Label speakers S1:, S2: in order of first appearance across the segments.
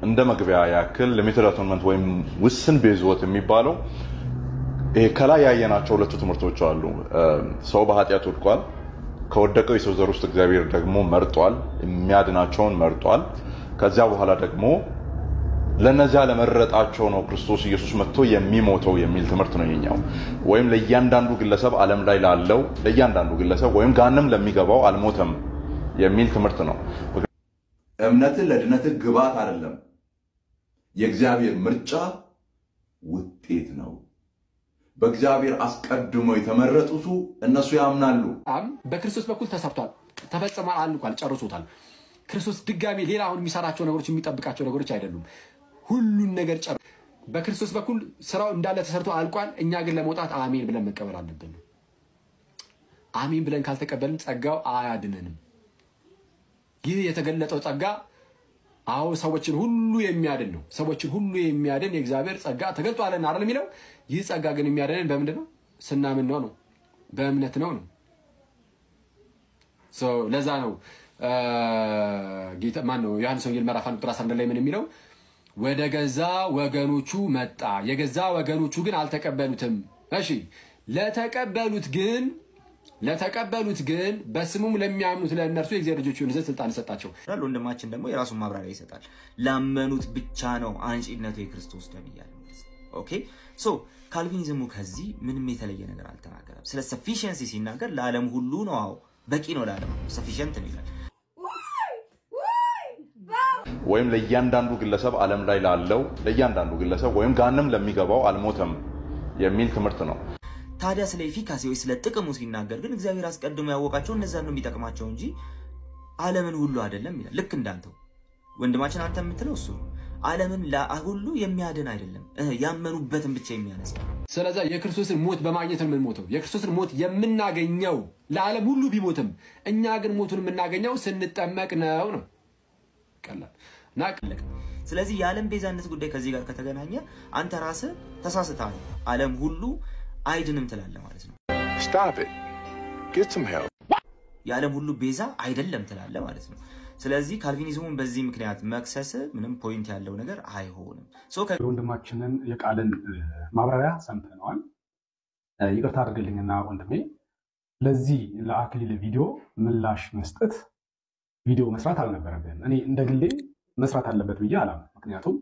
S1: እንደ መግቢያ ያክል ሊሚትድ አቶንመንት ወይም ውስን ቤዝወት የሚባለው ከላይ ያየናቸው ሁለቱ ትምህርቶች አሉ። ሰው በኃጢአት ወድቋል። ከወደቀው የሰው ዘር ውስጥ እግዚአብሔር ደግሞ መርጧል፣ የሚያድናቸውን መርጧል። ከዚያ በኋላ ደግሞ ለነዚያ ለመረጣቸው ነው ክርስቶስ ኢየሱስ መጥቶ የሚሞተው የሚል ትምህርት ነው የኛው። ወይም ለእያንዳንዱ ግለሰብ ዓለም ላይ ላለው ለእያንዳንዱ ግለሰብ ወይም ጋንም ለሚገባው አልሞተም የሚል ትምህርት ነው።
S2: እምነትን ለድነትህ ግባት አይደለም፣ የእግዚአብሔር ምርጫ ውጤት ነው። በእግዚአብሔር አስቀድሞ የተመረጡት እነሱ ያምናሉ።
S3: በክርስቶስ በኩል ተሰብቷል፣ ተፈጽሟል፣ አልቋል፣ ጨርሶታል። ክርስቶስ ድጋሚ ሌላ አሁን የሚሰራቸው ነገሮች የሚጠብቃቸው ነገሮች አይደሉም። ሁሉን ነገር ጨርሶ በክርስቶስ በኩል ስራው እንዳለ ተሰርቶ አልቋል። እኛ ግን ለመውጣት አሜን ብለን መቀበል አለብን። አሜን ብለን ካልተቀበልን ጸጋው አያድነንም። ይህ የተገለጠው ጸጋ አው ሰዎችን ሁሉ የሚያድን ነው። ሰዎችን ሁሉ የሚያድን የእግዚአብሔር ጸጋ ተገልጧልና አይደል የሚለው። ይህ ጸጋ ግን የሚያድነን በምንድነው? ስናምን ነው፣ በእምነት ነው። ለዛ ነው ጌታ ማን ነው ዮሐንስ ወንጌል ምዕራፍ 1 ቁጥር 11 ላይ ምን የሚለው? ወደ ገዛ ወገኖቹ መጣ፣ የገዛ ወገኖቹ ግን አልተቀበሉትም። እሺ ለተቀበሉት ግን በስሙም ለሚያምኑት ለእነርሱ የእግዚአብሔር ልጆች ይሆኑ ዘንድ ስልጣን ሰጣቸው።
S4: ወንድማችን ደግሞ የራሱን ማብራሪያ ይሰጣል። ላመኑት ብቻ ነው አንጪነቱ የክርስቶስ ደም ይላል። ኦኬ ሶ ካልቪኒዝሙ ከዚህ ምንም የተለየ ነገር አልተናገረም። ስለ ሰፊሺየንሲ ሲናገር ለዓለም ሁሉ ነው። አዎ በቂ ነው፣ ለዓለም ሰፊሺየንት ነው ይላል።
S1: ወይም ለእያንዳንዱ ግለሰብ ዓለም ላይ ላለው ለእያንዳንዱ ግለሰብ ወይም ጋንም ለሚገባው አልሞተም የሚል ትምህርት ነው።
S4: ታዲያ ስለ ኤፊካሲ ወይ ስለ ጥቅሙ ሲናገር ግን እግዚአብሔር አስቀድሞ ያወቃቸው እነዛን ነው የሚጠቅማቸው እንጂ ዓለምን ሁሉ አይደለም ይላል። ልክ እንዳንተው ወንድማችን አንተ የምትለው እሱ ዓለምን ሁሉ የሚያድን አይደለም፣ ያመኑበትን ብቻ የሚያነሳ።
S3: ስለዚህ የክርስቶስን ሞት በማግኘት ነው የምንሞተው። የክርስቶስን ሞት የምናገኘው ለዓለም ሁሉ ቢሞትም እኛ ግን ሞቱን የምናገኘው ስንጠመቅ ነው። ቀላል ናቀለቅ።
S4: ስለዚህ የዓለም ቤዛነት ጉዳይ ከዚህ ጋር ከተገናኘ አንተ ራስህ ተሳስተሃል። ዓለም ሁሉ አይድንም ትላለህ ማለት ነው።
S5: Stop it. Get some help.
S4: የዓለም ሁሉ ቤዛ አይደለም ትላለህ ማለት ነው። ስለዚህ ካልቪኒዝሙን በዚህ ምክንያት መክሰስ ምንም ፖይንት ያለው ነገር አይሆንም።
S6: ወንድማችንን የቃልን ማብራሪያ ሰምተናል። ይቅርታ አድርግልኝና ወንድሜ ለዚህ ለአክሊል ቪዲዮ ምላሽ መስጠት ቪዲዮ መስራት አልነበረብህም። እኔ እንደግሌ መስራት አለበት ብዬ አላምንም። ምክንያቱም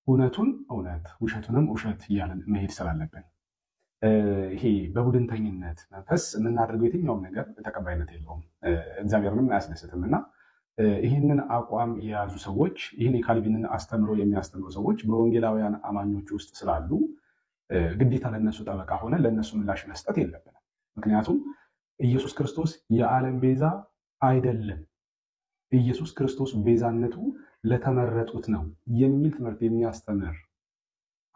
S6: እውነቱን እውነት ውሸቱንም ውሸት እያለን መሄድ ስላለብን ይሄ በቡድንተኝነት መንፈስ የምናደርገው የትኛውም ነገር ተቀባይነት የለውም፣ እግዚአብሔርንም አያስደስትምና ይህንን አቋም የያዙ ሰዎች ይህን የካልቪንን አስተምሮ የሚያስተምሩ ሰዎች በወንጌላውያን አማኞች ውስጥ ስላሉ ግዴታ ለነሱ ጠበቃ ሆነ ለነሱ ምላሽ መስጠት የለብንም። ምክንያቱም ኢየሱስ ክርስቶስ የዓለም ቤዛ አይደለም፣ ኢየሱስ ክርስቶስ ቤዛነቱ ለተመረጡት ነው የሚል ትምህርት የሚያስተምር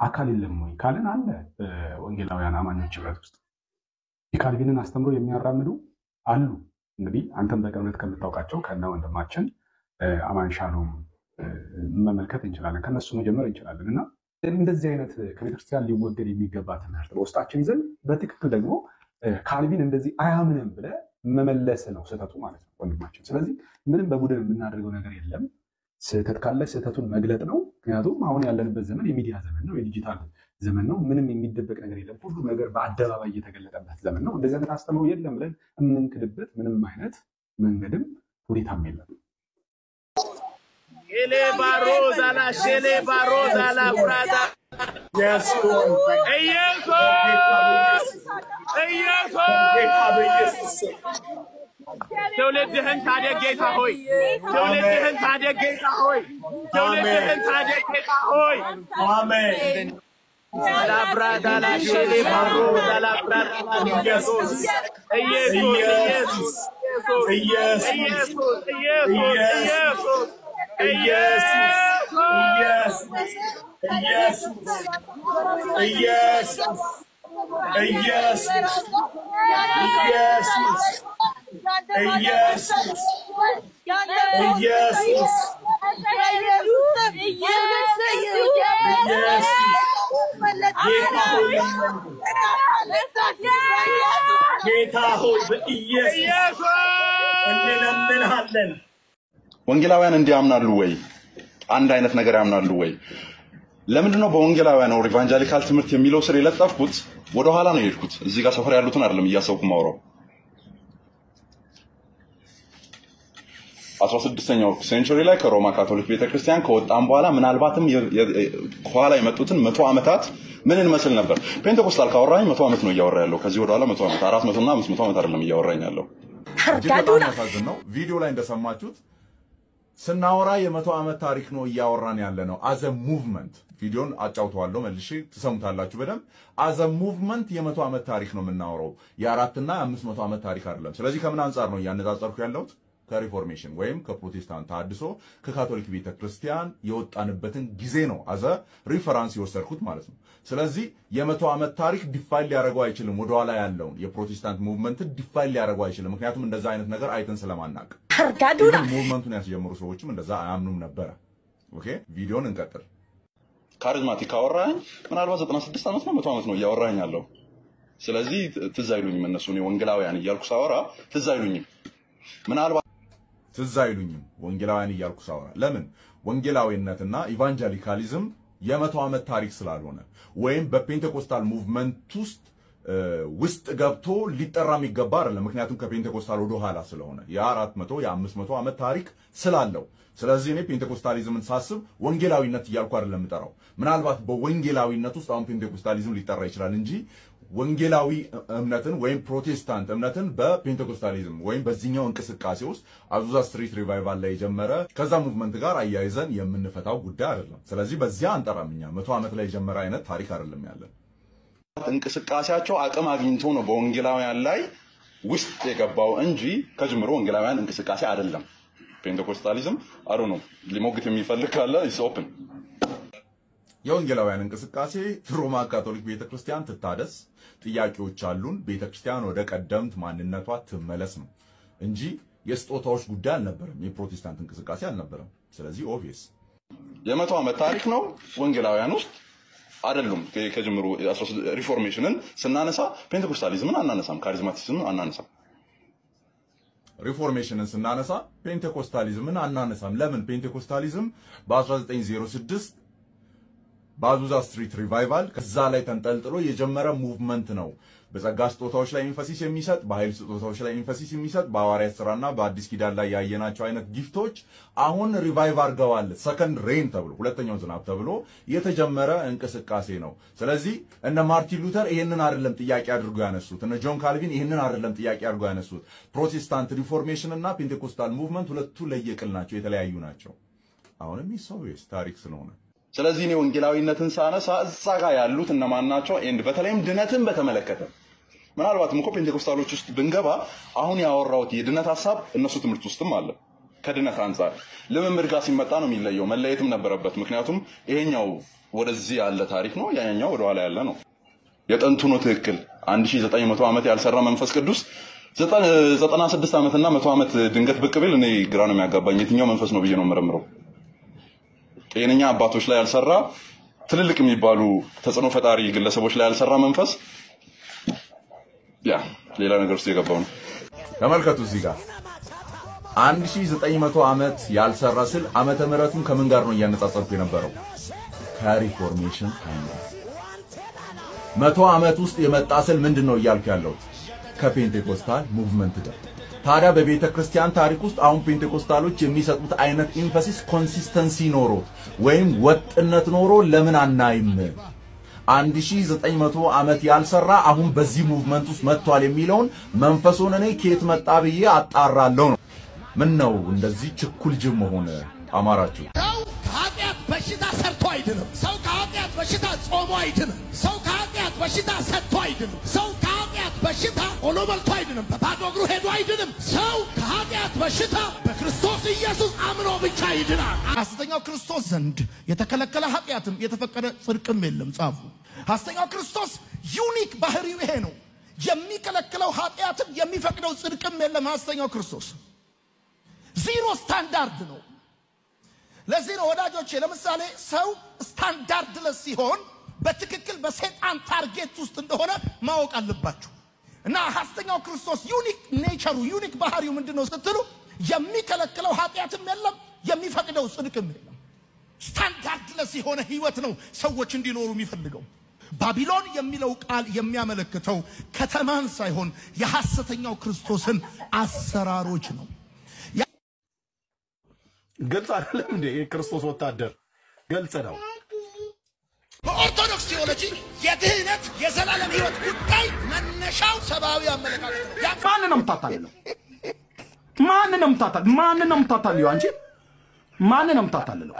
S6: አካል የለም ወይ ካለን አለ። በወንጌላውያን አማኞች ህብረት ውስጥ የካልቪንን አስተምሮ የሚያራምዱ አሉ። እንግዲህ አንተም በቅርበት ከምታውቃቸው ከነ ወንድማችን አማን ሻሎም መመልከት እንችላለን፣ ከነሱ መጀመር እንችላለን። እና እንደዚህ አይነት ከቤተክርስቲያን ሊወገድ የሚገባ ትምህርት በውስጣችን ይዘን በትክክል ደግሞ ካልቪን እንደዚህ አያምንም ብለ መመለስ ነው ስህተቱ ማለት ነው ወንድማችን። ስለዚህ ምንም በቡድን የምናደርገው ነገር የለም። ስህተት ካለ ስህተቱን መግለጥ ነው። ምክንያቱም አሁን ያለንበት ዘመን የሚዲያ ዘመን ነው፣ የዲጂታል ዘመን ነው። ምንም የሚደበቅ ነገር የለም። ሁሉ ነገር በአደባባይ እየተገለጠበት ዘመን ነው። እንደዚህ አይነት አስተምሮ የለም ብለን የምንክድበት ምንም አይነት መንገድም ሁኔታም የለም።
S7: ትውልድህን ታደግ ጌታ ሆይ፣ ትውልድህን ታደግ ጌታ ሆይ፣ ትውልድህን ታደግ ጌታ ሆይ። አሜን። ዳላብራዳላ ሼሌ ባሮ ዳላብራዳላ ኢየሱስ ኢየሱስ ኢየሱስ ኢየሱስ ኢየሱስ ኢየሱስ ኢየሱስ ኢየሱስ ኢየሱስ ጌታ ሆይ በኢየሱስ እንለምንሃለን።
S1: ወንጌላውያን እንዲያምናሉ ወይ? አንድ አይነት ነገር ያምናሉ ወይ? ለምንድነው በወንጌላውያን ነው ኢቫንጀሊካል ትምህርት የሚለው ስር የለጠፍኩት? ወደ ኋላ ነው የሄድኩት። እዚህ ጋር ሰፈር ያሉትን አይደለም እያሰብኩ ማውራው። 16ኛው ሴንቸሪ ላይ ከሮማ ካቶሊክ ቤተክርስቲያን ከወጣን በኋላ ምናልባትም ከኋላ የመጡትን 100 ዓመታት ምን እንመስል ነበር? ፔንቴኮስታል ካወራኝ 100 ዓመት ነው እያወራ ያለው። ከዚህ ወደ ኋላ 100 ዓመት 400 እና 500 ዓመት አይደለም እያወራኝ ያለው።
S2: በጣም ነው። ቪዲዮ ላይ እንደሰማችሁት ስናወራ የ100 ዓመት ታሪክ ነው እያወራን ያለ ነው። አዘ ሙቭመንት ቪዲዮን አጫውተዋለሁ መልሼ ትሰሙታላችሁ በደንብ። አዘ ሙቭመንት የ100 ዓመት ታሪክ ነው የምናወራው፣ የ4 እና 500 ዓመት ታሪክ አይደለም። ስለዚህ ከምን አንፃር ነው እያነጻጸርኩ ያለሁት? ከሪፎርሜሽን ወይም ከፕሮቴስታንት ታድሶ ከካቶሊክ ቤተክርስቲያን የወጣንበትን ጊዜ ነው አዘ ሪፈረንስ የወሰድኩት ማለት ነው። ስለዚህ የ100 ዓመት ታሪክ ዲፋይን ሊያደርገው አይችልም። ወደኋላ ያለውን የፕሮቴስታንት ሙቭመንት ዲፋይን ሊያደርገው አይችልም። ምክንያቱም እንደዛ አይነት ነገር አይተን ስለማናቅ ሙቭመንቱን ያስጀምሩ ሰዎችም እንደዛ አያምኑም ነበር። ኦኬ ቪዲዮን እንቀጥል።
S1: ካሪዝማቲክ አወራኝ ምናልባት 96 ዓመት ነው 100 ዓመት ነው እያወራኝ ያለው። ስለዚህ ትዝ አይሉኝም እነሱ ነው ወንጌላውያን እያልኩ ሳወራ ትዝ አይሉኝም። ምናልባት
S2: ትዝ አይሉኝም ወንጌላውያን እያልኩ ሳወራ። ለምን? ወንጌላዊነትና ኢቫንጀሊካሊዝም የ100 ዓመት ታሪክ ስላልሆነ ወይም በፔንቴኮስታል ሙቭመንት ውስጥ ገብቶ ሊጠራ የሚገባ አይደለም። ምክንያቱም ከፔንቴኮስታል ወደ ኋላ ስለሆነ የ400 የ500 ዓመት ታሪክ ስላለው። ስለዚህ እኔ ፔንቴኮስታሊዝምን ሳስብ ወንጌላዊነት እያልኩ አይደለም የምጠራው። ምናልባት በወንጌላዊነት ውስጥ አሁን ፔንቴኮስታሊዝም ሊጠራ ይችላል እንጂ ወንጌላዊ እምነትን ወይም ፕሮቴስታንት እምነትን በፔንቴኮስታሊዝም ወይም በዚህኛው እንቅስቃሴ ውስጥ አዙዛ ስትሪት ሪቫይቫል ላይ የጀመረ ከዛ ሙቭመንት ጋር አያይዘን የምንፈታው ጉዳይ አይደለም። ስለዚህ በዚያ አንጠራምኛ 100 ዓመት ላይ የጀመረ አይነት ታሪክ አይደለም ያለን።
S1: እንቅስቃሴያቸው አቅም አግኝቶ ነው በወንጌላውያን ላይ ውስጥ የገባው እንጂ ከጅምሮ ወንጌላውያን እንቅስቃሴ አይደለም። ፔንቴኮስታሊዝም አሩ ነው ሊሞግት የሚፈልግ ካለ ኢስ ኦፕን።
S2: የወንጌላውያን እንቅስቃሴ ሮማ ካቶሊክ ቤተክርስቲያን ትታደስ፣ ጥያቄዎች አሉን፣ ቤተክርስቲያን ወደ ቀደምት ማንነቷ ትመለስ ነው እንጂ የስጦታዎች ጉዳይ አልነበረም። የፕሮቴስታንት እንቅስቃሴ አልነበረም። ስለዚህ ኦብቪየስ
S1: የ100 ዓመት ታሪክ ነው። ወንጌላውያን ውስጥ አይደሉም። ከጅምሩ ሪፎርሜሽንን ስናነሳ ፔንቴኮስታሊዝምን አናነሳም፣ ካሪዝማቲዝምን አናነሳም።
S2: ሪፎርሜሽንን ስናነሳ ፔንቴኮስታሊዝምን አናነሳም። ለምን? ፔንቴኮስታሊዝም በ1906 በአዙዛ ስትሪት ሪቫይቫል ከዛ ላይ ተንጠልጥሎ የጀመረ ሙቭመንት ነው። በጸጋ ስጦታዎች ላይ ኤንፈሲስ የሚሰጥ፣ በኃይል ስጦታዎች ላይ ኤንፈሲስ የሚሰጥ፣ በሐዋርያት ሥራና በአዲስ ኪዳን ላይ ያየናቸው አይነት ጊፍቶች አሁን ሪቫይቭ አድርገዋል። ሰከንድ ሬን ተብሎ ሁለተኛው ዝናብ ተብሎ የተጀመረ እንቅስቃሴ ነው። ስለዚህ እነ ማርቲን ሉተር ይሄንን አይደለም ጥያቄ አድርገው ያነሱት፣ እነ ጆን ካልቪን ይሄንን አይደለም ጥያቄ አድርገው ያነሱት። ፕሮቴስታንት ሪፎርሜሽን እና ፔንቴኮስታል ሙቭመንት ሁለቱ ለየቅል ናቸው፣ የተለያዩ ናቸው። አሁንም ይሰውስ ታሪክ ስለሆነ
S1: ስለዚህ እኔ ወንጌላዊነትን ሳነሳ እዛ ጋር ያሉት እነማን ናቸው? ኤንድ በተለይም ድነትን በተመለከተ ምናልባትም እኮ ፔንቴኮስታሎች ውስጥ ብንገባ አሁን ያወራሁት የድነት ሐሳብ እነሱ ትምህርት ውስጥም አለ። ከድነት አንፃር ልምምድ ጋር ሲመጣ ነው የሚለየው። መለየትም ነበረበት። ምክንያቱም ይሄኛው ወደዚህ ያለ ታሪክ ነው፣ ያኛው ወደ ኋላ ያለ ነው። የጥንቱ ነው ትክክል። 1900 ዓመት ያልሰራ መንፈስ ቅዱስ 96 ዓመትና 100 ዓመት ድንገት ብቅ ቢል እኔ ግራ ነው የሚያጋባኝ። የትኛው መንፈስ ነው ብዬ ነው የምረምረው። ጤነኛ አባቶች ላይ ያልሰራ፣ ትልልቅ የሚባሉ ተጽዕኖ ፈጣሪ ግለሰቦች ላይ ያልሰራ መንፈስ ያ ሌላ ነገር ውስጥ የገባው ነው።
S2: ተመልከቱ እዚህ ጋር 1900 ዓመት ያልሰራ ስል ዓመተ ምህረቱን ከምን ጋር ነው እያነጻጸርኩ የነበረው? ከሪፎርሜሽን ታይም 100 ዓመት ውስጥ የመጣ ስል ምንድነው እያልኩ ያለሁት? ከፔንቴኮስታል ሙቭመንት ጋር። ታዲያ በቤተ ክርስቲያን ታሪክ ውስጥ አሁን ፔንቴኮስታሎች የሚሰጡት አይነት ኢንፈሲስ ኮንሲስተንሲ ኖሮ ወይም ወጥነት ኖሮ ለምን አናይም? 1900 ዓመት ያልሰራ አሁን በዚህ ሙቭመንት ውስጥ መጥቷል የሚለውን መንፈሱን እኔ ከየት መጣ ብዬ አጣራለሁ ነው። ምን ነው እንደዚህ ችኩል ጅብ መሆን አማራችሁ?
S8: ሰው ከኃጢአት በሽታ ሰርቶ አይድንም። ሰው ከኃጢአት በሽታ ጾሞ አይድንም። ሰው ከኃጢአት በሽታ ሰጥቶ አይድንም። ሰው ከኃጢአት በሽታ ኦሎ በልቶ አይድንም። በባዶ እግሩ ሄዶ አይድንም። ሰው ከኃጢአት በሽታ በክርስቶስ ኢየሱስ አምኖ ብቻ ይድናል። ሐሰተኛው ክርስቶስ ዘንድ የተከለከለ ኃጢአትም የተፈቀደ ጽድቅም የለም ጻፉ። ሐሰተኛው ክርስቶስ ዩኒክ ባህሪው ይሄ ነው። የሚከለክለው ኃጢአትም የሚፈቅደው ጽድቅም የለም። ሐሰተኛው ክርስቶስ ዜሮ ስታንዳርድ ነው። ለዚህ ነው ወዳጆቼ፣ ለምሳሌ ሰው ስታንዳርድለስ ሲሆን በትክክል በሰይጣን ታርጌት ውስጥ እንደሆነ ማወቅ አለባችሁ። እና ሐሰተኛው ክርስቶስ ዩኒክ ኔቸሩ ዩኒክ ባህሪው ምንድነው ስትሉ የሚከለክለው ኃጢአትም የለም የሚፈቅደው ጽድቅም የለም። ስታንዳርድለስ የሆነ ህይወት ነው ሰዎች እንዲኖሩ የሚፈልገው። ባቢሎን የሚለው ቃል የሚያመለክተው ከተማን ሳይሆን የሐሰተኛው ክርስቶስን አሰራሮች ነው።
S6: ግልጽ አይደለም እንዴ? የክርስቶስ ወታደር ግልጽ ነው።
S8: በኦርቶዶክስ ቴዎሎጂ የድህነት የዘላለም ህይወት ጉዳይ መነሻው ሰባዊ አመለካከት ነው።
S6: ማንን ነው የምታታልለው? ማንን ነው የምታታልለው? አንቺ ማንን ነው የምታታልለው?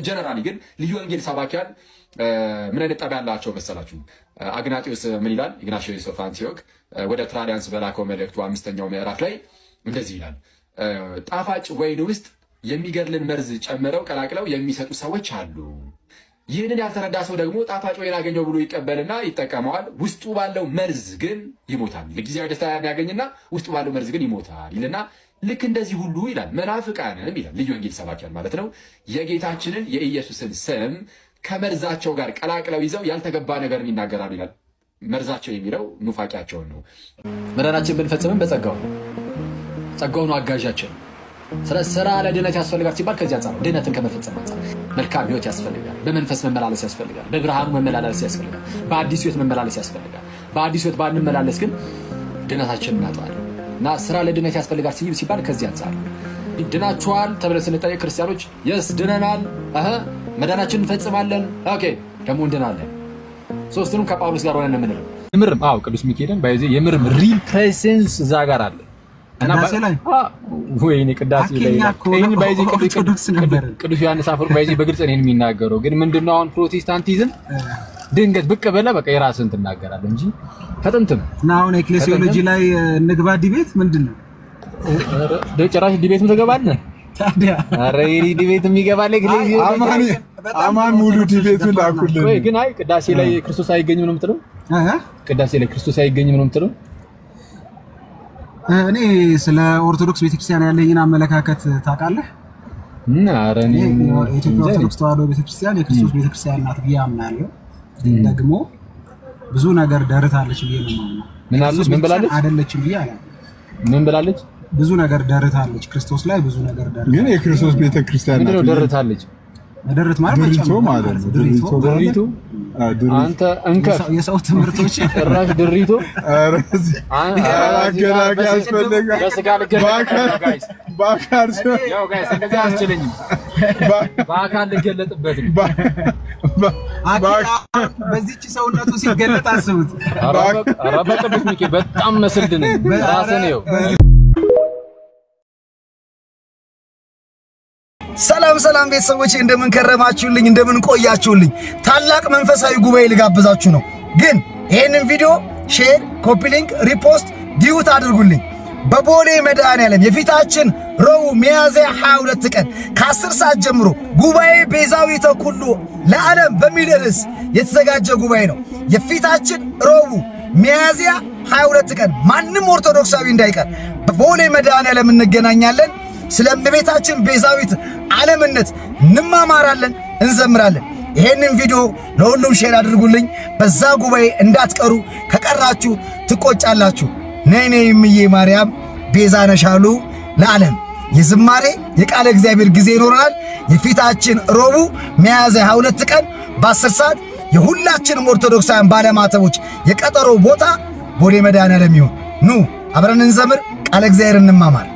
S3: ጀነራሊ ግን ልዩ ወንጌል ሰባኪያን ምን አይነት ጠባይ ያላቸው መሰላችሁ? አግናጢዮስ ምን ይላል? ኢግናቲዮስ ኦፍ አንቲዮክ ወደ ትራዲያንስ በላከው መልእክቱ 5ኛው ምዕራፍ ላይ እንደዚህ ይላል። ጣፋጭ ወይን ውስጥ የሚገድልን መርዝ ጨምረው ቀላቅለው የሚሰጡ ሰዎች አሉ። ይህንን ያልተረዳ ሰው ደግሞ ጣፋጭ ወይን አገኘው ብሎ ይቀበልና ይጠቀመዋል። ውስጡ ባለው መርዝ ግን ይሞታል። ለጊዜያዊ ደስታ ያገኝና ውስጡ ባለው መርዝ ግን ይሞታል ይልና ልክ እንደዚህ ሁሉ ይላል መናፍቃንም ይላል ልዩ ወንጌል ሰባኪያን ማለት ነው የጌታችንን የኢየሱስን ስም ከመርዛቸው ጋር ቀላቅለው ይዘው ያልተገባ ነገር ይናገራሉ ይላል። መርዛቸው የሚለው ኑፋቂያቸውን ነው። መዳናችን ብንፈጽምም በጸጋው ነው። ጸጋው ነው አጋዣችን። ስራ ለድነት ያስፈልጋል ሲባል ከዚህ አንፃር ድነትን ከመፈጸም አንፃር መልካም ህይወት ያስፈልጋል። በመንፈስ መመላለስ ያስፈልጋል። በብርሃኑ መመላለስ ያስፈልጋል። በአዲስ ህይወት መመላለስ ያስፈልጋል። በአዲስ ህይወት ባንመላለስ ግን ድነታችንን እናጣለን እና ስራ ለድነት ያስፈልጋል ሲባል ከዚህ አንፃር ድናችኋል ተብለን ስንጠይቅ ክርስቲያኖች የስ ድነናል መዳናችንን እንፈጽማለን ኦኬ ደግሞ እንድናለን። ሶስቱንም ከጳውሎስ ጋር ሆነን የምንለው
S9: የምርም ቅዱስ ሚካኤልን ባይዜ የምርም ሪል ፕሬዘንስ እዛ ጋር አለ እና ወይኔ ቅዳሴ ላይ እኔ ባይዜ ቅዱስ ዮሐንስ አፈወርቅ ባይዜ በግልጽ ነው የሚናገረው። ግን ምንድነው አሁን ፕሮቴስታንቲዝም ድንገት ብቅ በለ በቃ የራስን ትናገራለህ እንጂ ከጥንትም
S10: እና አሁን ኤክሌሲዮሎጂ ላይ ንግባ ዲቤት ምንድነው?
S9: ጭራሽ ዲቤትም ትገባለህ ታዲያ? ኧረ ዲቤት የሚገባለህ ኤክሌሲዮሎጂ
S11: አማን ሙሉ ዲቤቱን ላኩልን።
S9: ወይ ግን አይ ቅዳሴ ላይ ክርስቶስ አይገኝም ነው የምትለው? ቅዳሴ ላይ ክርስቶስ አይገኝም ነው የምትለው?
S10: እኔ ስለ ኦርቶዶክስ ቤተክርስቲያን ያለኝን አመለካከት ታውቃለህ?
S9: ኧረ እኔ
S10: የኢትዮጵያ ኦርቶዶክስ ተዋሕዶ ቤተክርስቲያን የክርስቶስ ቤተክርስቲያን ናት ብዬ አምናለሁ። ደግሞ ብዙ ነገር ደርታለች ብዬ ነው የማምነው።
S9: ምን ብላለች?
S10: አይደለችም ብዬ አላምንም።
S9: ምን ብላለች?
S10: ብዙ ነገር ደርታለች። ክርስቶስ ላይ ብዙ ነገር ደርታለች።
S11: ግን የክርስቶስ ቤተክርስቲያን ናት።
S9: ምንድነው ደርታለች?
S10: መደረት ማለት
S11: ድሪቶ ማለት ነው። ድሪቶ
S9: አንተ እንከፍ
S10: የሰው ትምህርቶች
S9: ራስ ድሪቶ
S11: አገናጋ ያስፈልጋል።
S9: በስጋ ልገለጥበት
S11: ባካር
S9: ያው ጋይስ እንደዚህ አስችለኝ ባካር ልገለጥበት
S10: በዚህች ሰውነቱ ሲገለጥ አስቡት።
S9: ኧረ በቅዱስ ሚካኤል በጣም መስልድ ነኝ ራስን ነው።
S12: ሰላም ቤተሰቦች እንደምን ከረማችሁልኝ እንደምን ቆያችሁልኝ? ታላቅ መንፈሳዊ ጉባኤ ልጋብዛችሁ ነው። ግን ይሄንን ቪዲዮ ሼር፣ ኮፒ ሊንክ፣ ሪፖስት ዲዩት አድርጉልኝ። በቦሌ መድኃኔዓለም የፊታችን ረቡዕ ሚያዝያ 22 ቀን ከ10 ሰዓት ጀምሮ ጉባኤ ቤዛዊተ ኩሉ ለዓለም በሚል ርዕስ የተዘጋጀ ጉባኤ ነው። የፊታችን ረቡዕ ሚያዝያ 22 ቀን ማንም ኦርቶዶክሳዊ እንዳይቀር በቦሌ መድኃኔዓለም እንገናኛለን። ስለ እመቤታችን ቤዛዊት ዓለምነት እንማማራለን፣ እንዘምራለን። ይሄንን ቪዲዮ ለሁሉም ሼር አድርጉልኝ። በዛ ጉባኤ እንዳትቀሩ፣ ከቀራችሁ ትቆጫላችሁ። ነይ እምዬ ማርያም ቤዛ ነሻሉ ለዓለም። የዝማሬ የቃለ እግዚአብሔር ጊዜ ይኖረናል። የፊታችን ረቡዕ ሚያዝያ 22 ቀን በ10 ሰዓት የሁላችንም ኦርቶዶክሳውያን ባለማተቦች የቀጠሮ ቦታ ቦሌ መድኃኔዓለም ይሁን። ኑ አብረን እንዘምር፣ ቃለ እግዚአብሔር እንማማር።